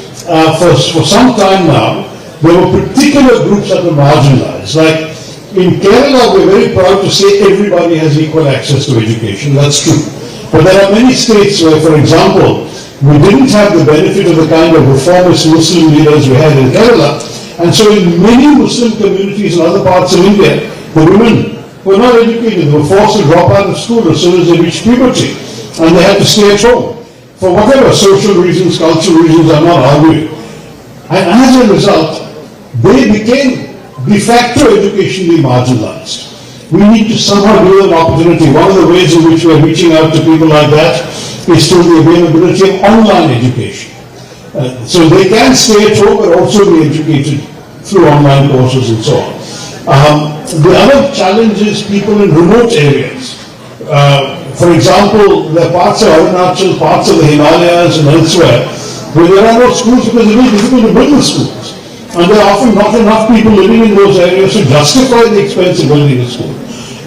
for some time now, there were particular groups that were marginalized, like in Kerala, we're very proud to say everybody has equal access to education. That's true. But there are many states where, for example, we didn't have the benefit of the kind of reformist Muslim leaders we had in Kerala. And so in many Muslim communities in other parts of India, the women were not educated. They were forced to drop out of school as soon as they reached puberty. And they had to stay at home. For whatever social reasons, cultural reasons, I'm not arguing. And as a result, they became de facto educationally marginalized. We need to somehow give them opportunity. One of the ways in which we are reaching out to people like that is through the availability of online education. So they can stay at home but also be educated through online courses and so on. The other challenge is people in remote areas. For example, there are parts of Arunachal, parts of the Himalayas and elsewhere where there are no schools because it's very difficult to build the schools. And there are often not enough people living in those areas to justify the expense of building a school.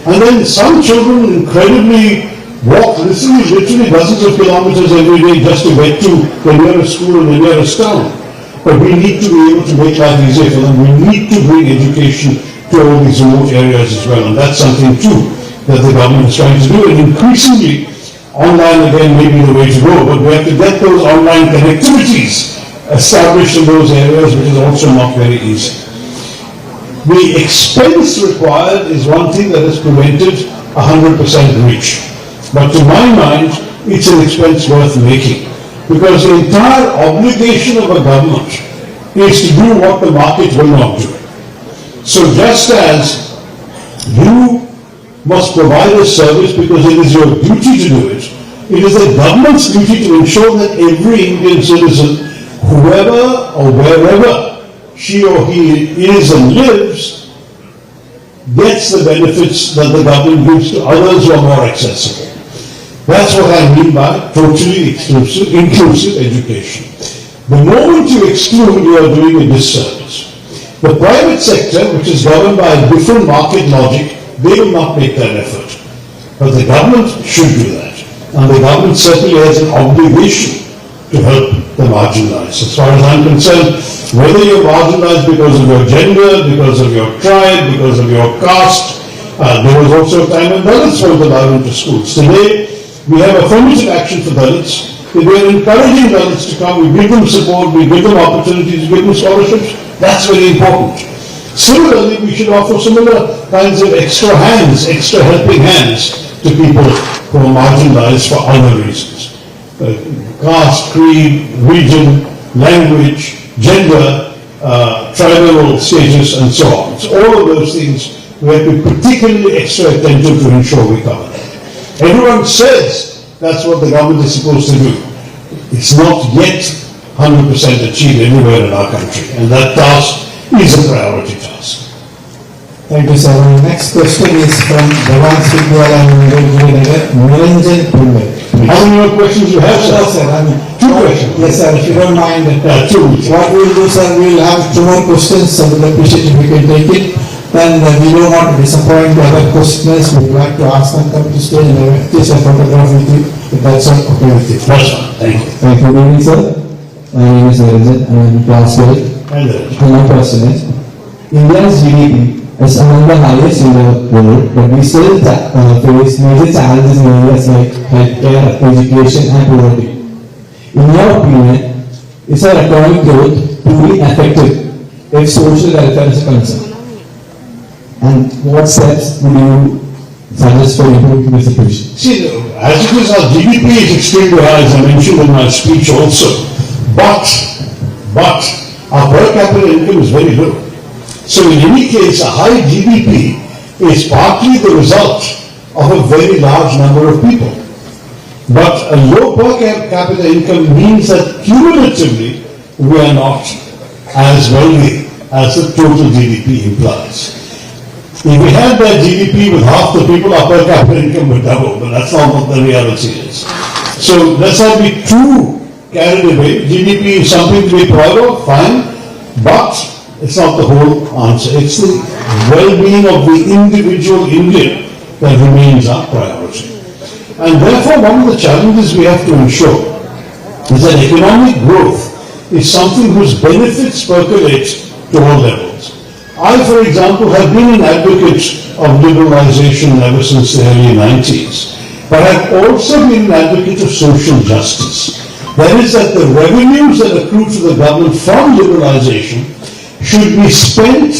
And then some children incredibly walk literally dozens of kilometers every day just to get to the nearest school in the nearest town. But we need to be able to make life easier for them. We need to bring education to all these remote areas as well. And that's something too that the government is trying to do. And increasingly, online again may be the way to go, but we have to get those online connectivities established in those areas, which is also not very easy. The expense required is one thing that has prevented 100% reach. But to my mind, it's an expense worth making. Because the entire obligation of a government is to do what the market will not do. So just as you must provide a service because it is your duty to do it, it is the government's duty to ensure that every Indian citizen, whoever or wherever she or he is and lives, gets the benefits that the government gives to others who are more accessible. That's what I mean by totally inclusive education. The moment you exclude, you are doing a disservice. The private sector, which is governed by a different market logic, they will not make that effort. But the government should do that. And the government certainly has an obligation to help the marginalized. As far as I'm concerned, whether you're marginalized because of your gender, because of your tribe, because of your caste, there was also a time when Dalits weren't allowed into schools. Today, we have affirmative action for Dalits. We are encouraging Dalits to come, we give them support, we give them opportunities, we give them scholarships. That's very important. Similarly, we should offer similar kinds of extra hands, extra helping hands to people who are marginalized for other reasons. Caste, creed, region, language, gender, tribal status, and so on. So all of those things we have to be particularly extra attentive to ensure we cover that. Everyone says that's what the government is supposed to do. It's not yet 100% achieved anywhere in our country, and that task is a priority task. Thank you, sir. The next question is from Bhavan Vidyananda Ravakera, Niranjan Pillai. How many more questions you have, sir? No, sir. Two questions. Yes, sir, if you don't mind, 2 minutes. what we will do, sir, we will have 2 more questions, so we will appreciate if we can take it. Then we don't want to disappoint the other questioners, we would like to ask them come to stage and take a photograph with you, if that's all okay with you. That's fine. Thank you. Thank you, good evening, sir. My name is Arjun, I am class 12. And My question is, India's GDP is among the highest in the world, but we still face major challenges in areas like healthcare, education, and poverty. In your opinion, is our economic growth truly effective if social welfare is a concern? And what steps would you suggest for improving the situation? see, as it is, our GDP is extremely high, as I mentioned in my speech also. But our per capita income is very low. So in any case, a high GDP is partly the result of a very large number of people. But a low per capita income means that cumulatively we are not as wealthy as the total GDP implies. If we had that GDP with half the people, our per capita income would double, but that's not what the reality is. So let's not be too carried away. GDP is something to be proud of, fine, but it's not the whole answer. It's the well-being of the individual Indian that remains our priority. And therefore, one of the challenges we have to ensure is that economic growth is something whose benefits percolate to all levels. I, for example, have been an advocate of liberalization ever since the early 90s, but I've also been an advocate of social justice. That is, that the revenues that accrue to the government from liberalization should be spent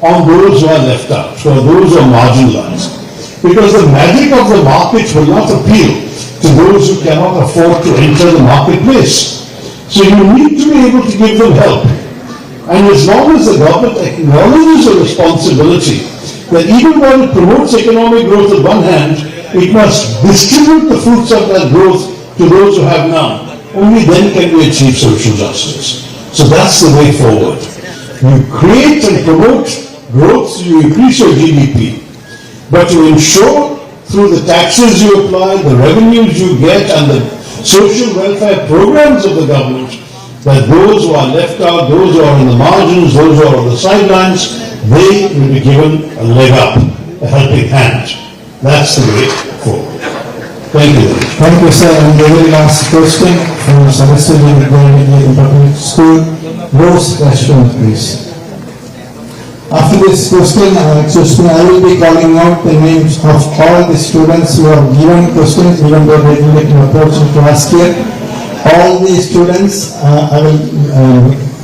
on those who are left out, or those who are marginalized. Because the magic of the market will not appeal to those who cannot afford to enter the marketplace. So you need to be able to give them help. And as long as the government acknowledges the responsibility that even while it promotes economic growth on one hand, it must distribute the fruits of that growth to those who have none. Only then can we achieve social justice. So that's the way forward. You create and promote growth, you increase your GDP. But to ensure through the taxes you apply, the revenues you get, and the social welfare programs of the government, that those who are left out, those who are in the margins, those who are on the sidelines, they will be given a leg up, a helping hand. That's the way forward. Thank you. Thank you, sir. And the very last question from Celestial Public School. Rose restaurant, please. After this question, I will be calling out the names of all the students who have given questions, even though they didn't get an opportunity to ask here. All the students, I will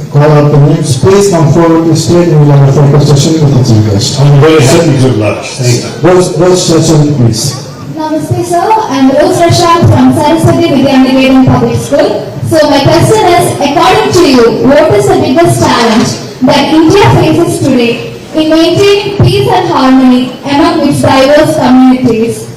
call out the names. Please come forward to the stage and we'll have a focus session with the teachers. I'm very happy to oblige. Thank you. Rose restaurant, please. Namaste sir, I am Rose Rashad from Saraswati Vidyaniketan Public School. So my question is, according to you, what is the biggest challenge that India faces today in maintaining peace and harmony among its diverse communities?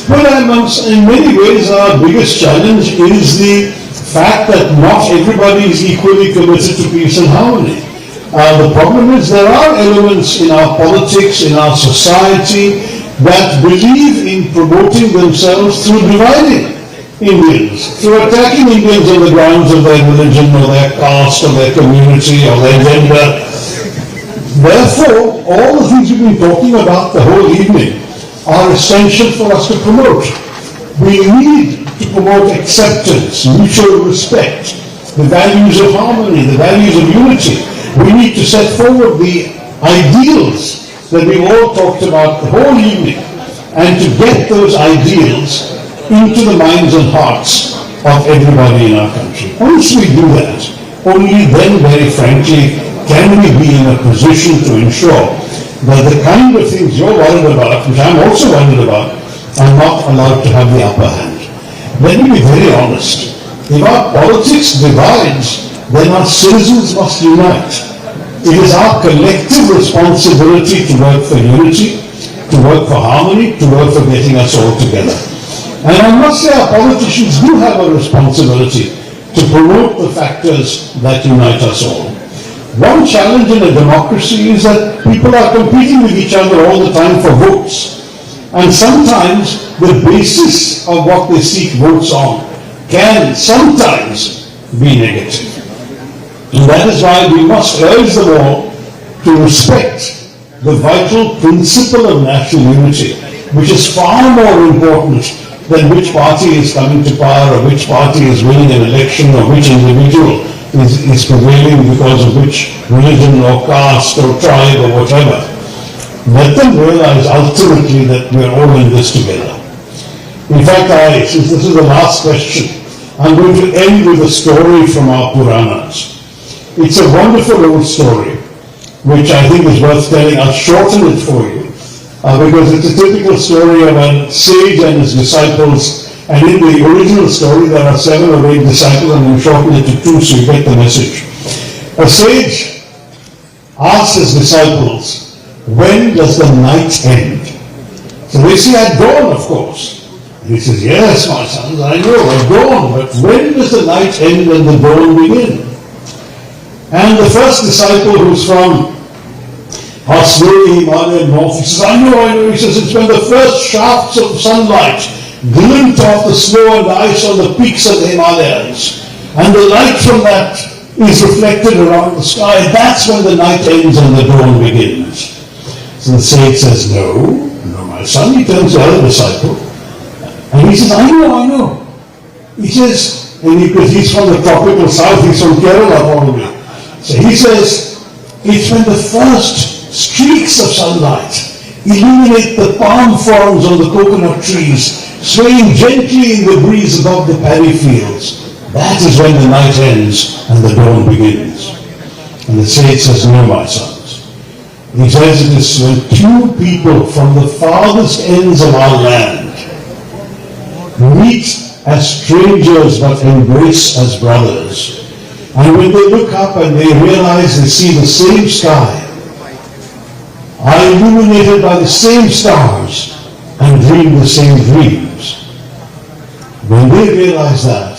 Well, in many ways, our biggest challenge is the fact that not everybody is equally committed to peace and harmony. The problem is there are elements in our politics, in our society, that believe in promoting themselves through dividing Indians, through attacking Indians on the grounds of their religion or their caste or their community or their gender. Therefore, all the things we've been talking about the whole evening are essential for us to promote. We need to promote acceptance, mutual respect, the values of harmony, the values of unity. We need to set forward the ideals that we all talked about the whole evening, and to get those ideals into the minds and hearts of everybody in our country. Once we do that, only then, very frankly, can we be in a position to ensure that the kind of things you're worried about, which I'm also worried about, are not allowed to have the upper hand. Let me be very honest. If our politics divides, then our citizens must unite. It is our collective responsibility to work for unity, to work for harmony, to work for getting us all together. And I must say our politicians do have a responsibility to promote the factors that unite us all. One challenge in a democracy is that people are competing with each other all the time for votes. And sometimes the basis of what they seek votes on can sometimes be negative. And that is why we must urge them all to respect the vital principle of national unity, which is far more important than which party is coming to power or which party is winning an election or which individual is prevailing because of which religion or caste or tribe or whatever. Let them realize ultimately that we're all in this together. In fact, since this is the last question, I'm going to end with a story from our Puranas. It's a wonderful old story, which I think is worth telling. I'll shorten it for you, because it's a typical story of a sage and his disciples. And in the original story, there are 7 or 8 disciples, and I'm shortening it to 2 so you get the message. A sage asked his disciples, when does the night end? So they say, at dawn, of course. And he says, yes, my sons, I know, at dawn, but when does the night end and the dawn begin? And the first disciple, who's from Australia, Himalaya, North, he says, I know. He says, it's when the first shafts of sunlight glint off the snow and ice on the peaks of the Himalayas, and the light from that is reflected around the sky. That's when the night ends and the dawn begins. So the sage says, no, my son. He turns to the other disciple, and he says, I know. He says, because he's from the tropical south, he's from Kerala probably. So he says, it's when the first streaks of sunlight illuminate the palm fronds on the coconut trees, swaying gently in the breeze above the paddy fields. That is when the night ends and the dawn begins. And the sage says, no, my sons. He says it is when 2 people from the farthest ends of our land meet as strangers but embrace as brothers. And when they look up and they realize they see the same sky, are illuminated by the same stars, and dream the same dreams. When they realize that,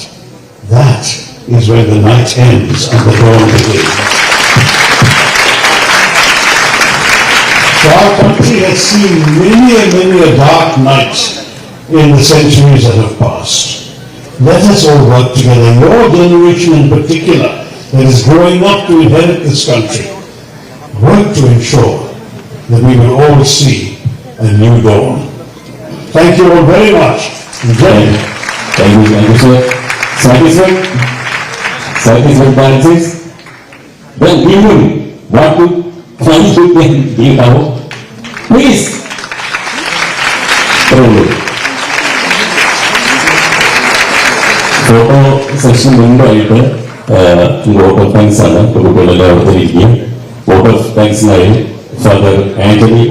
that is when the night ends and the dawn begins. So our country has seen many and many a dark night in the centuries that have passed. Let us all work together, your generation in particular, that is growing up to inherit this country. Work to ensure that we will all see a new dawn. Thank you all very much. Thank you, sir. Satisfied? Satisfied answers? Then give him what to find you can give out. Please. Photo session മുൻപായിട്ട് vote of thanks ആണ് കുട്ടികളെല്ലാം അവതരിക്കുകയും vote of താങ്ക്സിനായി father Antony